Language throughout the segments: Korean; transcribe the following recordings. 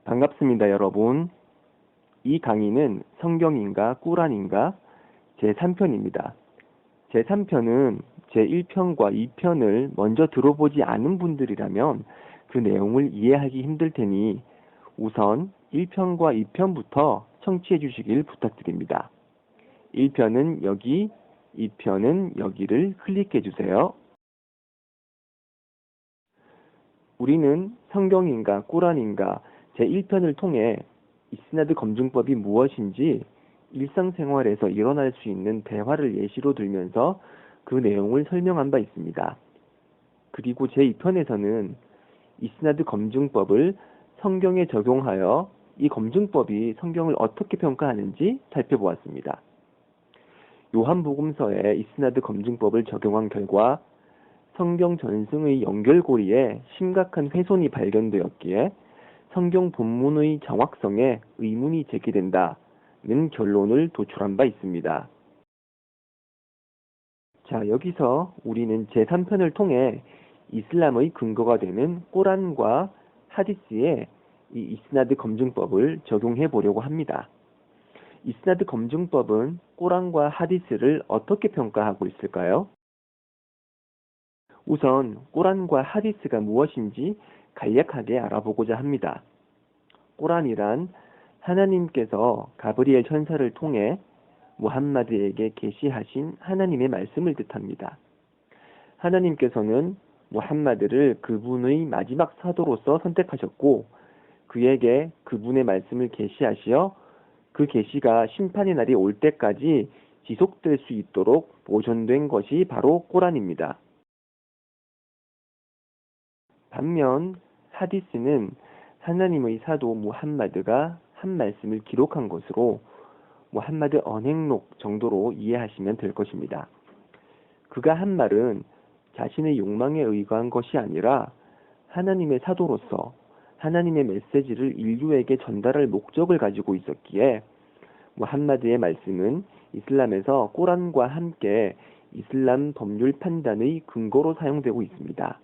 반갑습니다, 여러분. 이 강의는 성경인가 꾸란인가 제3편입니다. 제3편은 제1편과 2편을 먼저 들어보지 않은 분들이라면 그 내용을 이해하기 힘들 테니 우선 1편과 2편부터 청취해 주시길 부탁드립니다. 1편은 여기, 2편은 여기를 클릭해 주세요. 우리는 성경인가 꾸란인가 제1편을 통해 이스나드 검증법이 무엇인지 일상생활에서 일어날 수 있는 대화를 예시로 들면서 그 내용을 설명한 바 있습니다. 그리고 제2편에서는 이스나드 검증법을 성경에 적용하여 이 검증법이 성경을 어떻게 평가하는지 살펴보았습니다. 요한복음서에 이스나드 검증법을 적용한 결과 성경 전승의 연결고리에 심각한 훼손이 발견되었기에 성경 본문의 정확성에 의문이 제기된다는 결론을 도출한 바 있습니다. 자, 여기서 우리는 제3편을 통해 이슬람의 근거가 되는 꼬란과 하디스에 이 이스나드 검증법을 적용해 보려고 합니다. 이스나드 검증법은 꼬란과 하디스를 어떻게 평가하고 있을까요? 우선 꼬란과 하디스가 무엇인지 간략하게 알아보고자 합니다. 꼬란이란 하나님께서 가브리엘 천사를 통해 무함마드에게 계시하신 하나님의 말씀을 뜻합니다. 하나님께서는 무함마드를 그분의 마지막 사도로서 선택하셨고 그에게 그분의 말씀을 계시하시어 그 계시가 심판의 날이 올 때까지 지속될 수 있도록 보존된 것이 바로 꼬란입니다. 반면 하디스는 하나님의 사도 무함마드가 한 말씀을 기록한 것으로 무함마드 언행록 정도로 이해하시면 될 것입니다. 그가 한 말은 자신의 욕망에 의거한 것이 아니라 하나님의 사도로서 하나님의 메시지를 인류에게 전달할 목적을 가지고 있었기에 무함마드의 말씀은 이슬람에서 꼬란과 함께 이슬람 법률 판단의 근거로 사용되고 있습니다.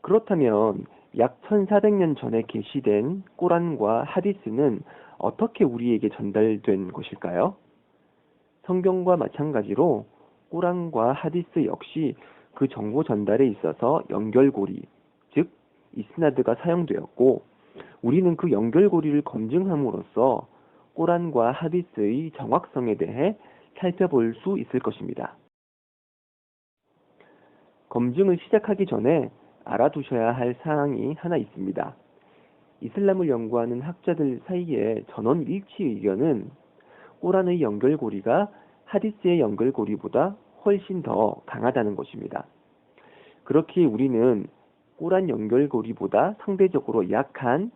그렇다면 약 1400년 전에 계시된 꼬란과 하디스는 어떻게 우리에게 전달된 것일까요? 성경과 마찬가지로 꼬란과 하디스 역시 그 정보 전달에 있어서 연결고리, 즉 이스나드가 사용되었고 우리는 그 연결고리를 검증함으로써 꼬란과 하디스의 정확성에 대해 살펴볼 수 있을 것입니다. 검증을 시작하기 전에 알아두셔야 할 사항이 하나 있습니다. 이슬람을 연구하는 학자들 사이에 전원 일치 의견은 꼬란의 연결고리가 하디스의 연결고리보다 훨씬 더 강하다는 것입니다. 그렇기에 우리는 꼬란 연결고리보다 상대적으로 약한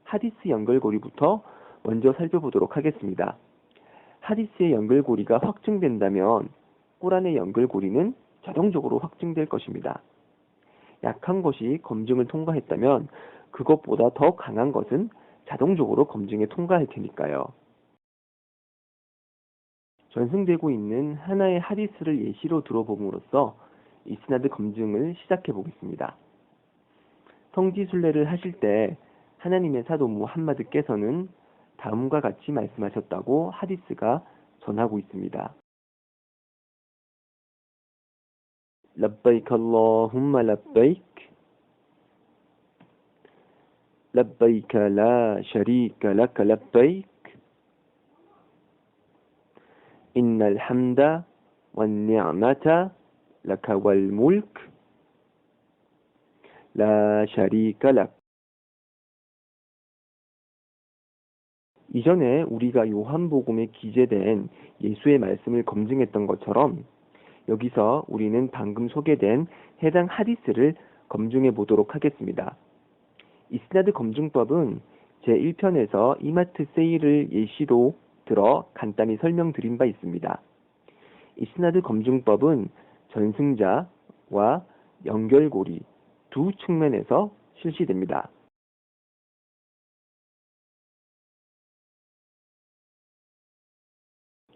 하디스 연결고리부터 먼저 살펴보도록 하겠습니다. 하디스의 연결고리가 확증된다면 꼬란의 연결고리는 자동적으로 확증될 것입니다. 약한 것이 검증을 통과했다면 그것보다 더 강한 것은 자동적으로 검증에 통과할 테니까요. 전승되고 있는 하나의 하디스를 예시로 들어봄으로써 이스나드 검증을 시작해 보겠습니다. 성지순례를 하실 때 하나님의 사도 무함마드께서는 다음과 같이 말씀하셨다고 하디스가 전하고 있습니다. لبيك اللهم لبيك لبيك لا شريك لك لبيك إن الحمد والنعمة لك والملك لا شريك لك. 이전에 우리가 요한복음에 기재된 예수의 말씀을 검증했던 것처럼 여기서 우리는 방금 소개된 해당 하디스를 검증해 보도록 하겠습니다. 이스나드 검증법은 제1편에서 이마트 세일을 예시로 들어 간단히 설명드린 바 있습니다. 이스나드 검증법은 전승자와 연결고리 두 측면에서 실시됩니다.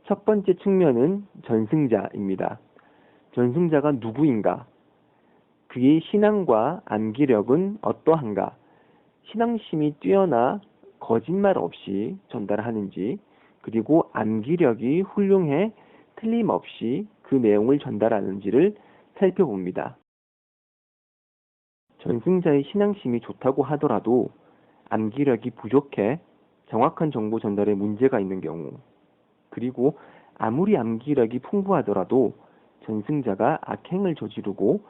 첫 번째 측면은 전승자입니다. 전승자가 누구인가? 그의 신앙과 암기력은 어떠한가? 신앙심이 뛰어나 거짓말 없이 전달하는지, 그리고 암기력이 훌륭해 틀림없이 그 내용을 전달하는지를 살펴봅니다. 전승자의 신앙심이 좋다고 하더라도 암기력이 부족해 정확한 정보 전달에 문제가 있는 경우, 그리고 아무리 암기력이 풍부하더라도 전승자가 악행을 저지르고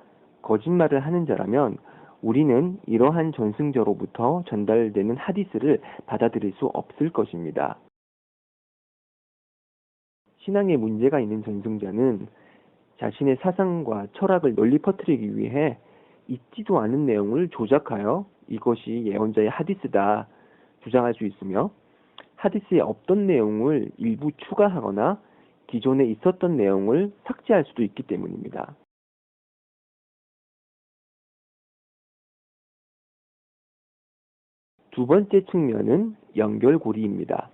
거짓말을 하는 자라면 우리는 이러한 전승자로부터 전달되는 하디스를 받아들일 수 없을 것입니다. 신앙에 문제가 있는 전승자는 자신의 사상과 철학을 널리 퍼뜨리기 위해 있지도 않은 내용을 조작하여 이것이 예언자의 하디스다 주장할 수 있으며, 하디스에 없던 내용을 일부 추가하거나 기존에 있었던 내용을 삭제할 수도 있기 때문입니다. 두 번째 측면은 연결고리입니다.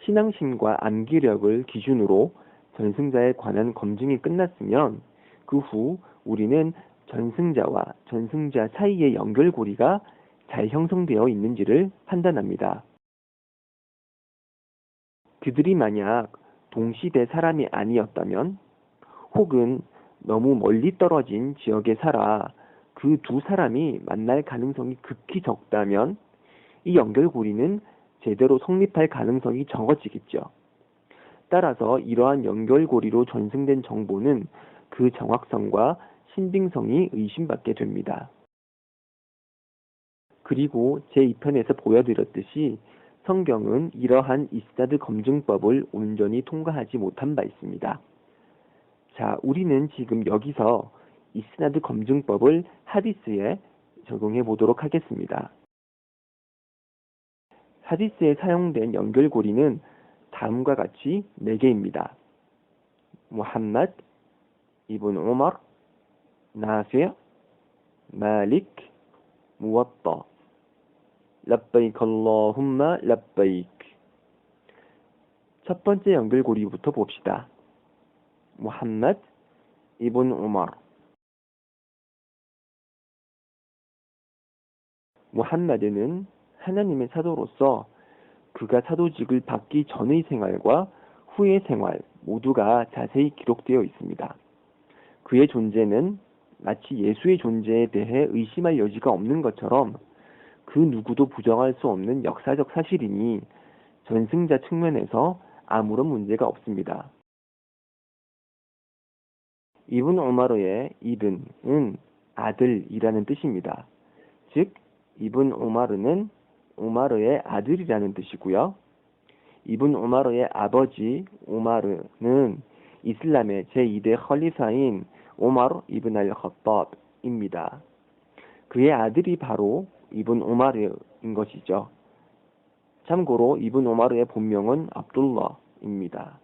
신앙심과 암기력을 기준으로 전승자에 관한 검증이 끝났으면 그 후 우리는 전승자와 전승자 사이의 연결고리가 잘 형성되어 있는지를 판단합니다. 그들이 만약 동시대 사람이 아니었다면, 혹은 너무 멀리 떨어진 지역에 살아 그 두 사람이 만날 가능성이 극히 적다면 이 연결고리는 제대로 성립할 가능성이 적어지겠죠. 따라서 이러한 연결고리로 전승된 정보는 그 정확성과 신빙성이 의심받게 됩니다. 그리고 제2편에서 보여드렸듯이 성경은 이러한 이스나드 검증법을 온전히 통과하지 못한 바 있습니다. 자, 우리는 지금 여기서 이스나드 검증법을 하디스에 적용해 보도록 하겠습니다. 하디스에 사용된 연결고리는 다음과 같이 4개입니다. 무함마드, 이븐 우마르, 나피', 마릭, 무와따, labbaik Allahumma labbaik. 첫 번째 연결고리부터 봅시다. 무함마드 이븐 우마르. 무함마드는 하나님의 사도로서 그가 사도직을 받기 전의 생활과 후의 생활 모두가 자세히 기록되어 있습니다. 그의 존재는 마치 예수의 존재에 대해 의심할 여지가 없는 것처럼 그 누구도 부정할 수 없는 역사적 사실이니 전승자 측면에서 아무런 문제가 없습니다. 이븐 우마르의 이븐은 아들이라는 뜻입니다. 즉 이븐 우마르는 우마르의 아들이라는 뜻이고요. 이븐 우마르의 아버지 우마르는 이슬람의 제2대 컬리파인 우마르 이븐 알ኸ따브입니다. 그의 아들이 바로 이븐 우마르인 것이죠. 참고로 이븐 우마르의 본명은 압둘라입니다.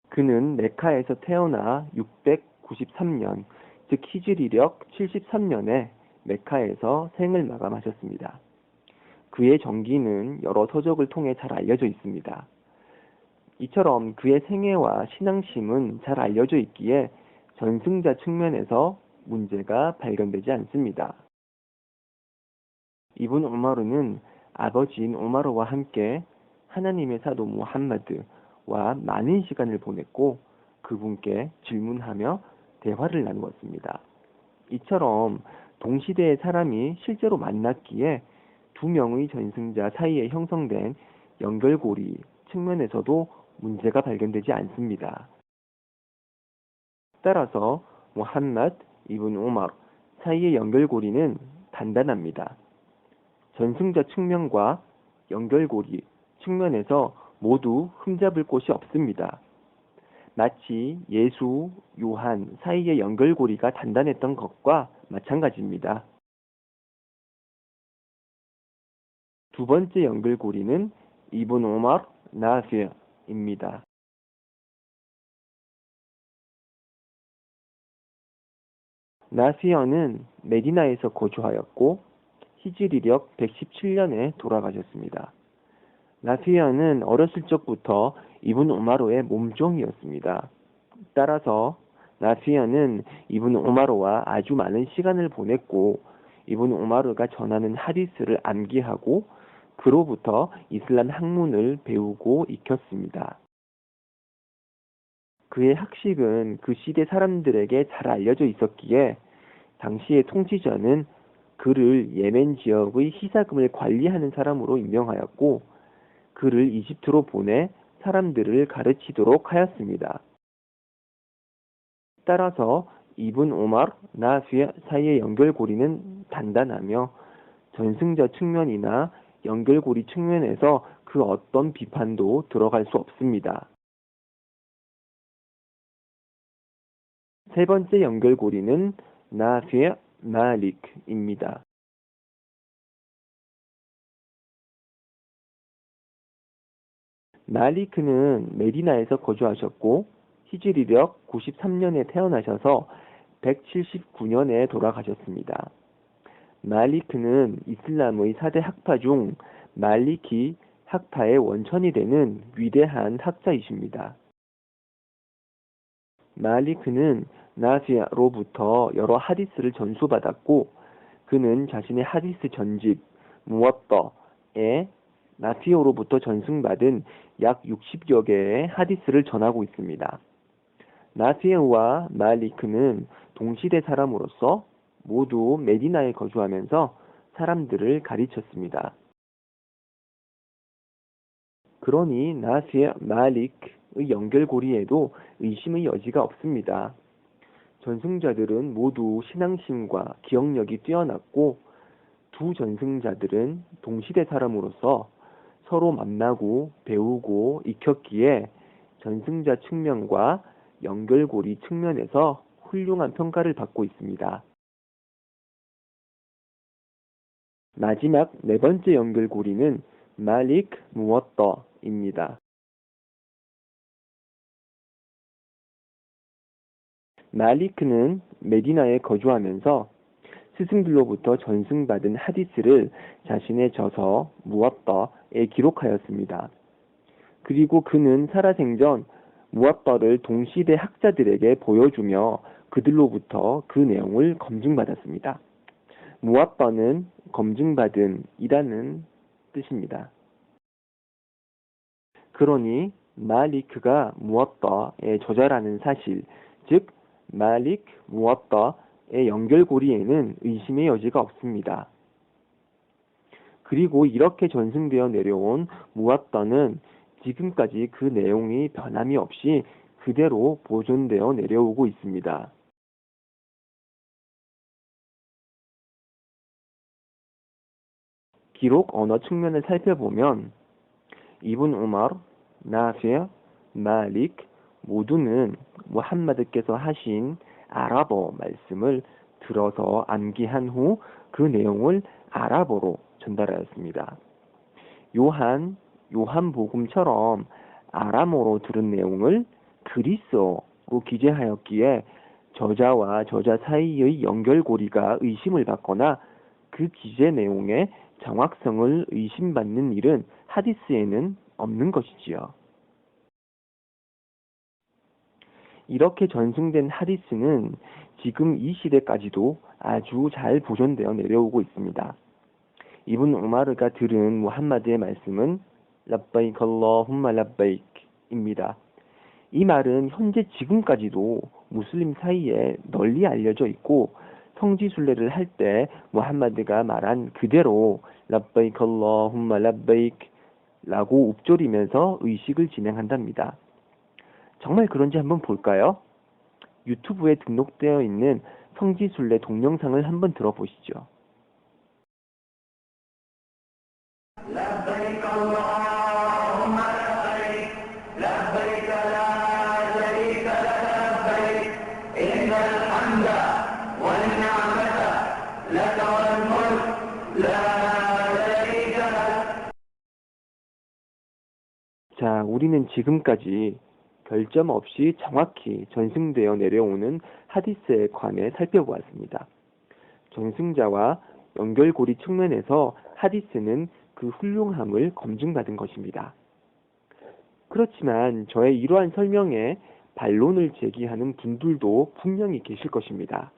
그는 메카에서 태어나 693년, 즉 히즈리력 73년에 메카에서 생을 마감하셨습니다. 그의 전기는 여러 서적을 통해 잘 알려져 있습니다. 이처럼 그의 생애와 신앙심은 잘 알려져 있기에 전승자 측면에서 문제가 발견되지 않습니다. 이븐 우마르는 아버지인 우마르와 함께 하나님의 사도 무함마드와 많은 시간을 보냈고 그분께 질문하며 대화를 나누었습니다. 이처럼 동시대의 사람이 실제로 만났기에 두 명의 전승자 사이에 형성된 연결고리 측면에서도 문제가 발견되지 않습니다. 따라서 무함마드 이븐 우마르 사이의 연결고리는 단단합니다. 전승자 측면과 연결고리 측면에서 모두 흠잡을 곳이 없습니다. 마치 예수, 요한 사이의 연결고리가 단단했던 것과 마찬가지입니다. 두 번째 연결고리는 이븐 우마르 나피'입니다. 나피어는 메디나에서 거주하였고 히즈리력 117년에 돌아가셨습니다. 나피어는 어렸을 적부터 이븐 우마르의 몸종이었습니다. 따라서 나피아는 이브는 오마르와 아주 많은 시간을 보냈고 이브는 오마르가 전하는 하디스를 암기하고 그로부터 이슬람 학문을 배우고 익혔습니다. 그의 학식은 그 시대 사람들에게 잘 알려져 있었기에 당시의 통치자는 그를 예멘 지역의 희사금을 관리하는 사람으로 임명하였고 그를 이집트로 보내 사람들을 가르치도록 하였습니다. 따라서 이븐 오마르, 나피 사이의 연결고리는 단단하며 전승자 측면이나 연결고리 측면에서 그 어떤 비판도 들어갈 수 없습니다. 세 번째 연결고리는 나피 말릭입니다. 말리크는 메디나에서 거주하셨고 히지리력 93년에 태어나셔서 179년에 돌아가셨습니다. 말리크는 이슬람의 4대 학파 중 말리키 학파의 원천이 되는 위대한 학자이십니다. 말리크는 나피아로부터 여러 하디스를 전수받았고 그는 자신의 하디스 전집 무와떠에 나피오로부터 전승받은 약 60여 개의 하디스를 전하고 있습니다. 나피오와 말리크는 동시대 사람으로서 모두 메디나에 거주하면서 사람들을 가르쳤습니다. 그러니 나피, 말릭의 연결고리에도 의심의 여지가 없습니다. 전승자들은 모두 신앙심과 기억력이 뛰어났고 두 전승자들은 동시대 사람으로서 서로 만나고 배우고 익혔기에 전승자 측면과 연결고리 측면에서 훌륭한 평가를 받고 있습니다. 마지막 네 번째 연결고리는 말릭 무워떠입니다. 말리크는 메디나에 거주하면서 스승들로부터 전승받은 하디스를 자신의 저서 무와떠에 기록하였습니다. 그리고 그는 살아생전 무와떠를 동시대 학자들에게 보여주며 그들로부터 그 내용을 검증받았습니다. 무와떠는 검증받은 이라는 뜻입니다. 그러니 말리크가 무와떠의 저자라는 사실, 즉 말릭 무와떠의 연결고리에는 의심의 여지가 없습니다. 그리고 이렇게 전승되어 내려온 무와떠는 지금까지 그 내용이 변함이 없이 그대로 보존되어 내려오고 있습니다. 기록 언어 측면을 살펴보면 이븐 우마르, 나피, 말릭 모두는 무함마드께서 하신 아랍어 말씀을 들어서 암기한 후 그 내용을 아랍어로 전달하였습니다. 요한복음처럼 아람어로 들은 내용을 그리스어로 기재하였기에 저자와 저자 사이의 연결고리가 의심을 받거나 그 기재 내용의 정확성을 의심받는 일은 하디스에는 없는 것이지요. 이렇게 전승된 하디스는 지금 이 시대까지도 아주 잘 보존되어 내려오고 있습니다. 이븐 우마르가 들은 무함마드의 말씀은 labbaik Allahumma labbaik입니다. 이 말은 현재 지금까지도 무슬림 사이에 널리 알려져 있고 성지순례를 할 때 무함마드가 말한 그대로 labbaik Allahumma labbaik 라고 읊조리면서 의식을 진행한답니다. 정말 그런지 한번 볼까요? 유튜브에 등록되어 있는 성지순례 동영상을 한번 들어보시죠. لبيك اللهم لبيك لبيك لا شريك لك لبيك إن الحمد والنعمة لك والملك لا شريك لك. 자, 우리는 지금까지 별점 없이 정확히 전승되어 내려오는 하디스에 관해 살펴보았습니다. 전승자와 연결고리 측면에서 하디스는 그 훌륭함을 검증받은 것입니다. 그렇지만 저의 이러한 설명에 반론을 제기하는 분들도 분명히 계실 것입니다.